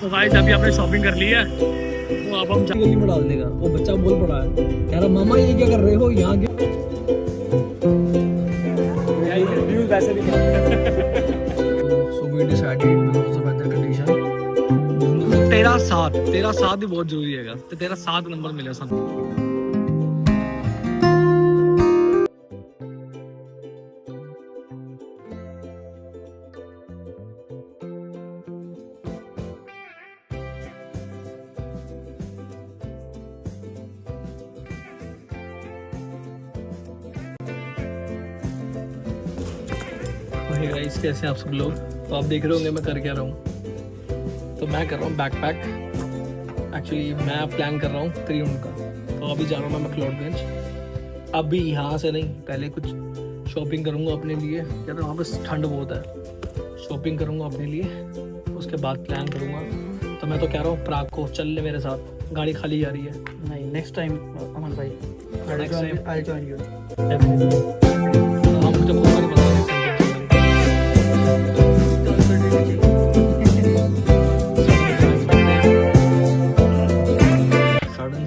तो गाइस अभी आपने शॉपिंग कर ली है, तो अब हम गली में डाल देगा। वो बच्चा बोल पड़ा है, कह रहा मामा ये क्या कर रहे हो यहाँ के। वैसे भी So we decided because of weather condition. तेरा साथ भी बहुत जरूरी है, तो तेरा 7 नंबर मिला सब। गाइस कैसे आप सब लोग, तो आप देख रहे होंगे मैं कर क्या रहा हूँ। तो मैं कर रहा हूँ बैकपैक। एक्चुअली मैं प्लान कर रहा हूँ त्रिउंड का। तो अभी जा रहा हूँ मैं मैक्लोडगंज। अभी यहाँ से नहीं, पहले कुछ शॉपिंग करूँगा अपने लिए, क्या तो वहाँ पर ठंड बहुत है। शॉपिंग करूँगा अपने लिए, उसके बाद प्लान करूँगा। तो मैं तो कह रहा हूँ प्राग को चल ले मेरे साथ, गाड़ी खाली जा रही है। नहीं, नेक्स्ट टाइम अमन भाई, I'll join you. हाँ मुझे बहुत सारी पता है।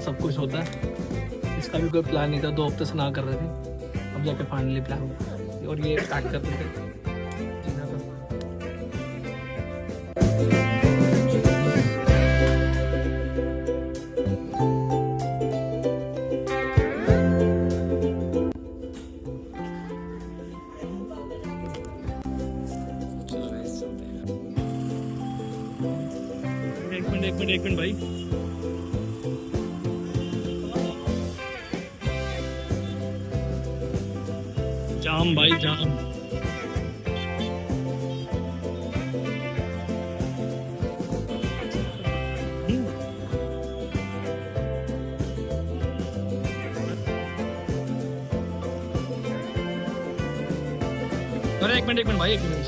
सब कुछ होता है, इसका भी कोई प्लान नहीं था। 2 हफ्ते से ना कर रहे थे, अब जाके फाइनली प्लान हुआ। और ये पैक कर देते एक मिनट भाई। जाम भाई जाम। अरे एक मिनट भाई, एक मिनट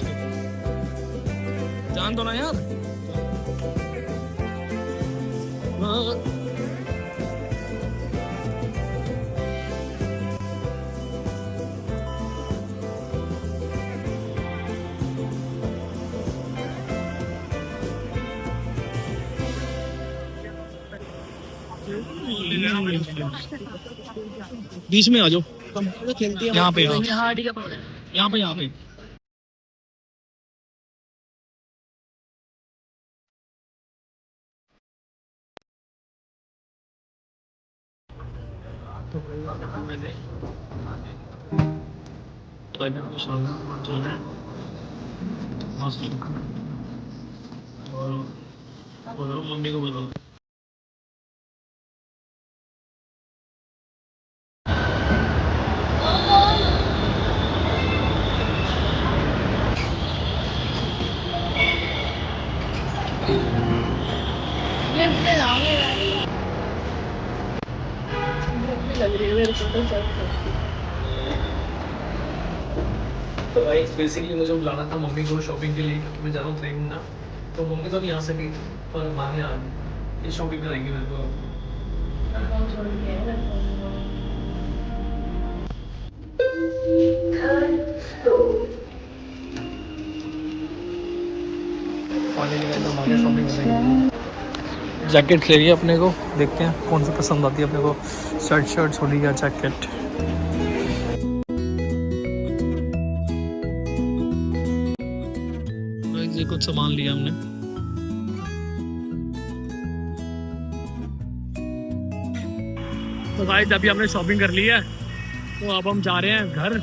जान दो ना यार। हाँ। 20 में आ जाओ, यहाँ पे यहाँ पे। तो मम्मी को बताओ। तो भाई बेसिकली मुझे बुलाना था मम्मी को शॉपिंग के लिए, क्योंकि मैं जा रहा हूँ ट्रेन ना। तो मम्मी तो नहीं आ सकी, पर माने आ ये शॉपिंग कराएंगे मेरे को। जैकेट ले लिया अपने को, देखते हैं कौन सी पसंद आती है अपने को। शर्ट होली या जैकेट। ये कुछ सामान लिया हमने। तो गाइस अभी हमने शॉपिंग कर ली है, तो अब हम जा रहे हैं घर।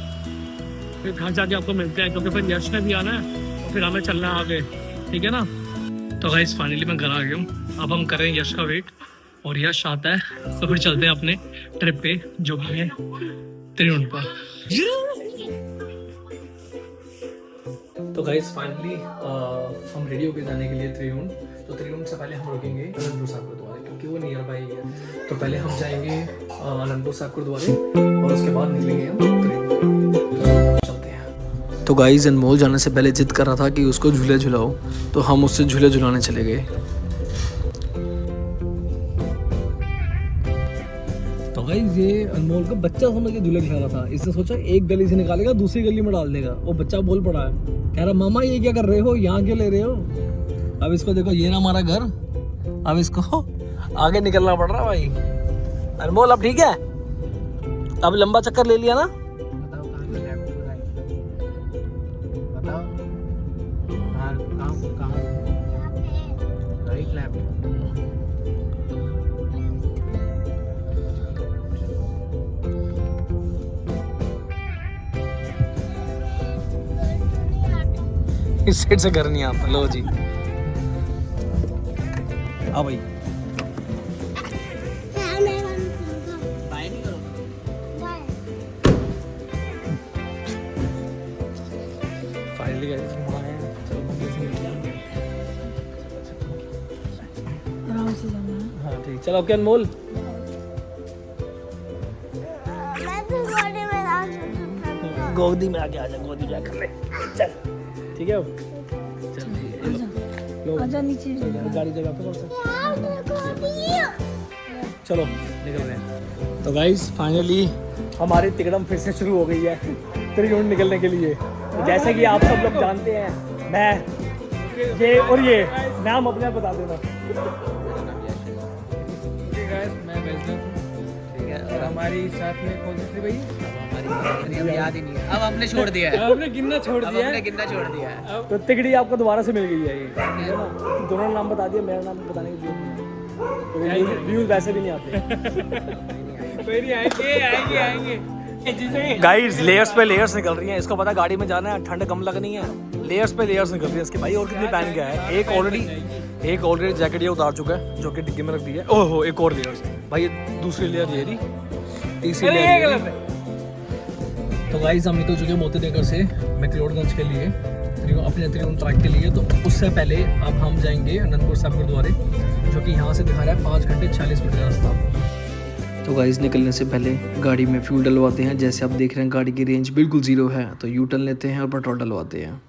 फिर घर जाके आपको मिलते हैं, क्योंकि फिर यश ने भी आना है और फिर हमें चलना है आगे, ठीक है ना। तो गाइस फाइनली मैं घर आ गया हूँ। अब हम कर रहे हैं यश का वेट, और यश आता है तो फिर चलते हैं अपने ट्रिप पे, जो कि है त्रिउंड पर। तो गाइस फाइनली हम रेडी होके जाने के लिए त्रिउंड। तो त्रिउंड से पहले हम रुकेंगे अनंतपुर साहिब गुरुद्वारे, क्योंकि वो नियर बाई है। तो पहले हम जाएंगे अनंतपुर साहिब गुरुद्वारे, और उसके बाद निकलेंगे हम त्रिउंड। चलते हैं। तो गाइस अनमोल जाने से पहले जिद कर रहा था कि उसको झूले झुलाओ, तो हम उससे झूले झुलाने चले गए। तो गाइस ये अनमोल का बच्चा समझ के झूले खिला रहा था। इसने सोचा एक गली से निकालेगा, दूसरी गली में डाल देगा। वो बच्चा बोल पड़ा है, कह रहा मामा ये क्या कर रहे हो, यहाँ क्यों ले रहे हो। अब इसको देखो, ये ना हमारा घर, अब इसको आगे निकलना पड़ रहा है भाई। अनमोल अब ठीक है, अब लंबा चक्कर ले लिया ना। बताओ कहाँ से लेफ्ट टू राइट, बताओ कहाँ राइट लेफ्ट। इस साइड से घर नहीं आता। लो जी, हाँ भाई बाय नहीं करो। फाइनली गाइस हम आए हैं। चलो मम्मी से मिलते हैं। आराम से जाना है। हाँ ठीक, चलो ओके अनमोल। गोदी में आके आजा, गोदी में आकर ले चल, ठीक है। चल लो, आजा नीचे। गाड़ी जगह पे कर सकते। चलो निकल रहे हैं। तो गाइस फाइनली हमारी तिकड़म फिर से शुरू हो गई है त्रिकोण निकलने के लिए। तो जैसा कि आप सब लोग जानते हैं, मैं ये और ये नाम अपने आप बता देना। मैं वैष्णव हूँ, ठीक है, और हमारी साथ में कौन सी थी भाई? हमारी अब याद ही नहीं है, अब हमने छोड़ दिया है, हमने गिनना छोड़ अब हमने गिनना छोड़ दिया है। तो तिकड़ी आपको दोबारा से मिल गई है ये, ठीक है ना। दोनों नाम बता दिया, मेरा नाम बताने की जरूरत नहीं है, व्यूज वैसे भी नहीं आते। कोई नहीं, आएंगे। गाइस लेयर्स पे लेयर्स निकल रही हैं। इसको पता गाड़ी में जाना है, ठंड कम लगनी है, लेयर्स पे लेयर्स निकल रही है इसके। भाई और कितनी पहन गया है। एक ऑलरेडी जैकेट ये उतार चुका है जो कि डिग्गी में रख दी है। ओहो एक और लेयर्स भाई, ये दूसरी लेयर ये रही, तीसरी लेयर। तो गाइस हम निकल चुके हैं मोतीनगर से मैक्लोडगंज के लिए, अपने त्रिकोण ट्रैक के लिए। तो उससे पहले अब हम जाएंगे अनंतपुर साहिब गुरुद्वारे, जो कि यहाँ से दिखा रहा है 5 घंटे 40 मिनट का रास्ता। तो गाइस निकलने से पहले गाड़ी में फ्यूल डलवाते हैं। जैसे आप देख रहे हैं गाड़ी की रेंज बिल्कुल 0 है, तो यू टर्न लेते हैं और पेट्रोल डलवाते हैं।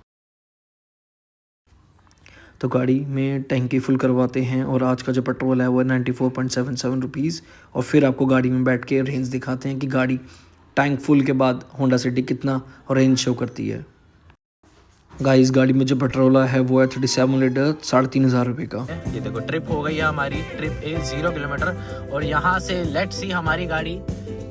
तो गाड़ी में टैंकी फुल करवाते हैं और आज का जो पेट्रोल है वो 94.77 रुपीज़। और फिर आपको गाड़ी में बैठ के रेंज दिखाते हैं कि गाड़ी टैंक फुल के बाद होंडा सिटी कितना रेंज शो करती है। गाइस गाड़ी में जो पेट्रोल है वो है 37 लीटर 3,500 रुपये का। ये देखो ट्रिप हो गई है हमारी, ट्रिप है 0 किलोमीटर। और यहाँ से लेट्स सी हमारी गाड़ी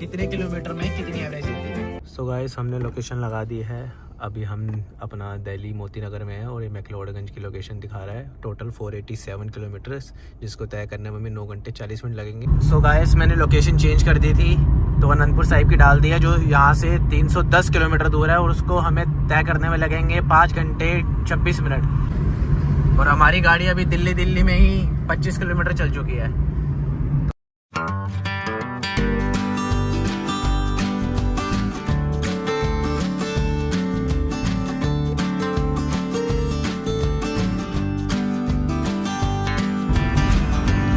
कितने किलोमीटर में कितनी एवरेज देती है। सो गाइस हमने लोकेशन लगा दी है। अभी हम अपना दिल्ली मोतीनगर में है और ये मैक्लोडगंज की लोकेशन दिखा रहा है। टोटल 487 किलोमीटर, जिसको तय करने में हमें 9 घंटे 40 मिनट लगेंगे। सो गाइस मैंने लोकेशन चेंज कर दी थी, तो अनंतपुर साहिब की डाल दी है, जो यहाँ से 310 किलोमीटर दूर है, और उसको हमें तय करने में लगेंगे 5 घंटे 26 मिनट। और हमारी गाड़ी अभी दिल्ली में ही 25 किलोमीटर चल चुकी है।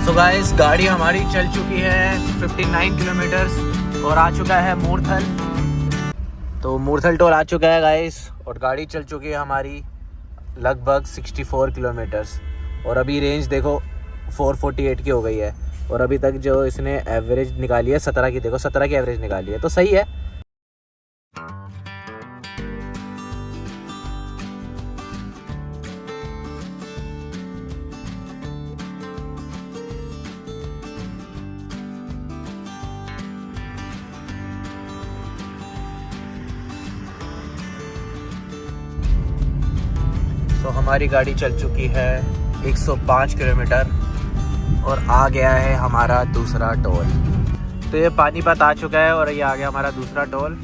तो गाइस गाड़ी हमारी चल चुकी है 59 किलोमीटर्स और आ चुका है मूर्थल। तो मूर्थल टोल आ चुका है गाइस, और गाड़ी चल चुकी है हमारी लगभग 64 किलोमीटर्स। और अभी रेंज देखो 448 की हो गई है। और अभी तक जो इसने एवरेज निकाली है 17 की, देखो 17 की एवरेज निकाली है, तो सही है। तो हमारी गाड़ी चल चुकी है 105 किलोमीटर और आ गया है हमारा दूसरा टोल। तो ये पानीपत आ चुका है और ये आ गया हमारा दूसरा टोल।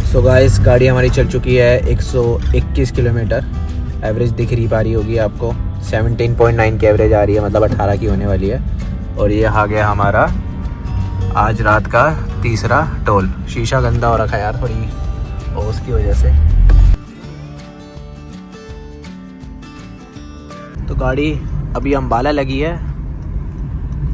सो गाइस गाड़ी हमारी चल चुकी है 121 किलोमीटर। एवरेज दिख रही होगी आपको, 17.9 की एवरेज आ रही है, मतलब 18 की होने वाली है। और ये आ गया हमारा आज रात का तीसरा टोल। शीशा गंदा हो रखा है यार थोड़ी, और उसकी वजह से। तो गाड़ी अभी अम्बाला लगी है,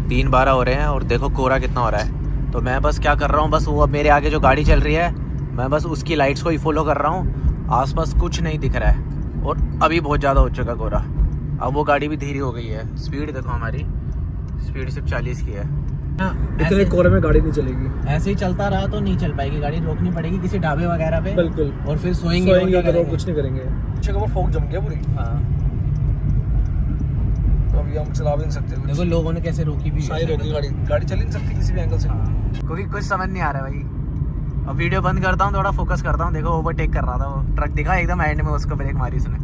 3:12 हो रहे हैं और देखो कोहरा कितना हो रहा है। तो मैं बस क्या कर रहा हूँ, बस वो अब मेरे आगे जो गाड़ी चल रही है मैं बस उसकी लाइट्स को ही फॉलो कर रहा हूँ। आसपास कुछ नहीं दिख रहा है और अभी बहुत ज़्यादा हो चुका कोहरा। अब वो गाड़ी भी धीरे हो गई है। स्पीड देखो, हमारी स्पीड सिर्फ 40 की है। इतने कोहरे में गाड़ी नहीं चलेगी। ऐसे ही चलता रहा तो नहीं चल पाएगी गाड़ी, रोकनी पड़ेगी किसी ढाबे वगैरह पे। बिल्कुल। और फिर सोएंगे और क्या करेंगे? कुछ नहीं करेंगे। पीछे कवर फोक जम गया पूरी। हाँ तो अभी हम चला भी नहीं सकते कुछ। देखो लोगों ने कैसे रोकी भी है। सही रोकी गाड़ी, गाड़ी चल ही नहीं सकती किसी भी एंगल से। क्योंकि कुछ समझ नहीं आ रहा भाई। अब वीडियो बंद करता हूँ, थोड़ा फोकस करता हूँ। देखो ओवरटेक कर रहा था वो, ट्रक दिखा एकदम एंड में, उसको ब्रेक मारी उसने।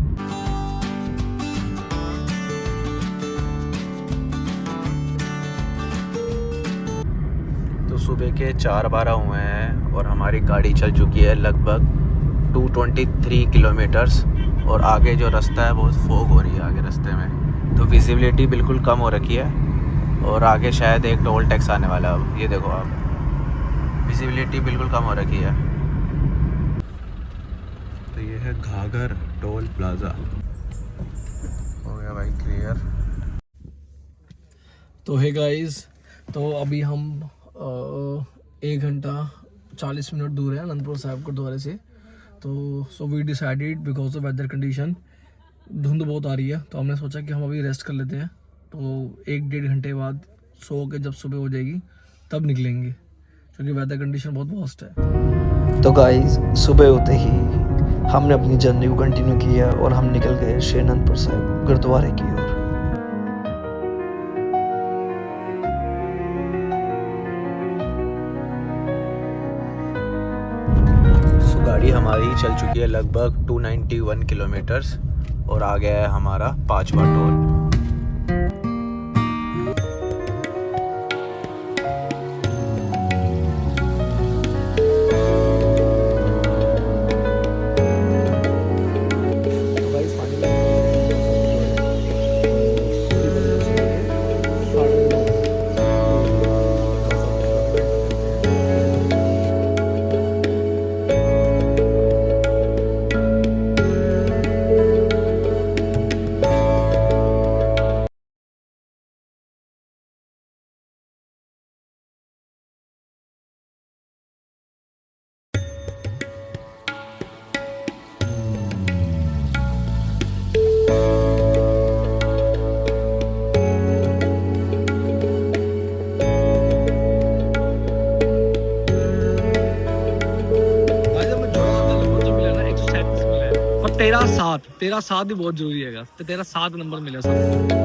तो सुबह के 4:12 हुए हैं और हमारी गाड़ी चल चुकी है लगभग 223 किलोमीटर्स। और आगे जो रास्ता है बहुत फॉग हो रही है आगे रास्ते में, तो विजिबिलिटी बिल्कुल कम हो रखी है। और आगे शायद एक टोल टैक्स आने वाला है। अब ये देखो आप, विजिबिलिटी बिल्कुल कम हो रखी है। तो ये है घाघर टोल प्लाजा। हो गया भाई क्लियर। तो है गाइस, तो अभी हम 1 घंटा 40 मिनट दूर है अनंतपुर साहिब गुरुद्वारे से। तो so we decided because of weather condition, धुंध बहुत आ रही है, तो हमने सोचा कि हम अभी रेस्ट कर लेते हैं। तो 1-1.5 घंटे बाद सो के जब सुबह हो जाएगी तब निकलेंगे, क्योंकि वेदर कंडीशन बहुत वर्स्ट है। तो गाइस सुबह होते ही हमने अपनी जर्नी को कंटिन्यू किया और हम निकल गए श्री अनंतपुर साहिब गुरुद्वारे की ओर। गाड़ी हमारी चल चुकी है लगभग 291 किलोमीटर्स और आ गया है हमारा 5वां टोल। तेरा साथ भी बहुत जरूरी है, तो तेरा 7 नंबर मिला सब।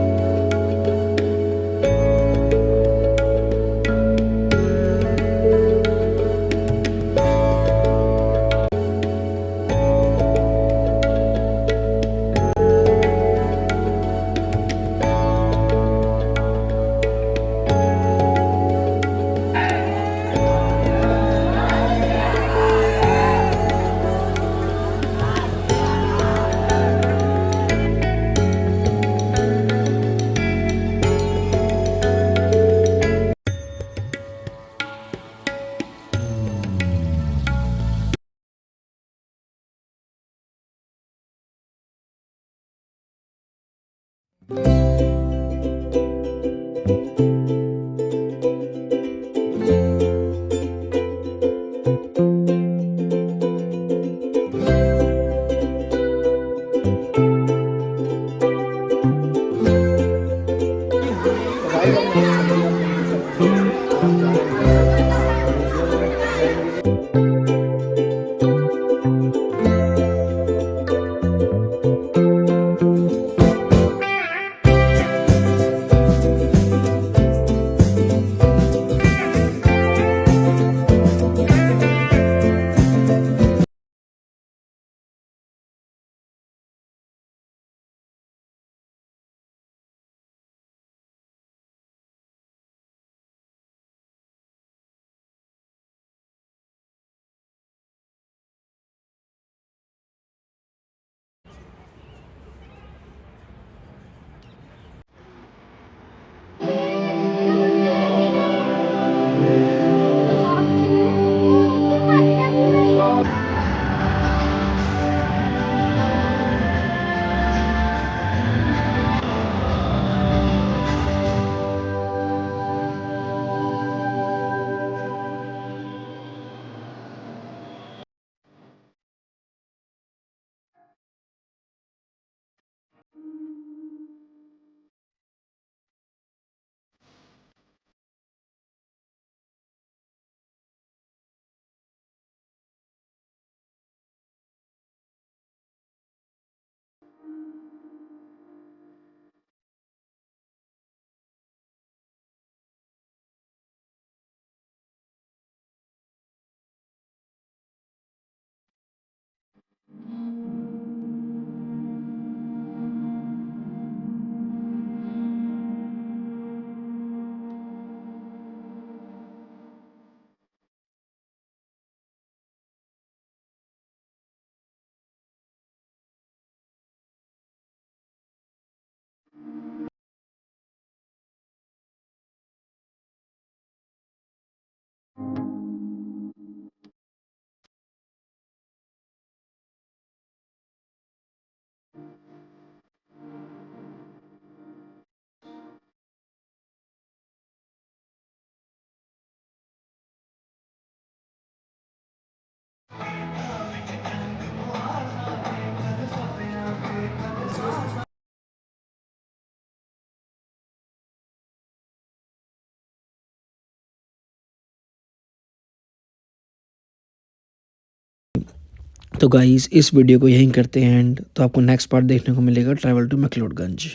तो गाइस इस वीडियो को यहीं करते हैं एंड। तो आपको नेक्स्ट पार्ट देखने को मिलेगा ट्रैवल टू मैक्लोडगंज।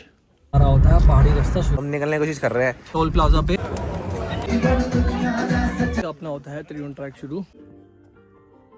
हमारा होता है पहाड़ी रास्ता शुरू हम निकलने की कोशिश कर रहे हैं। टोल प्लाजा पे अपना होता है त्रिवेणी ट्रैक शुरू।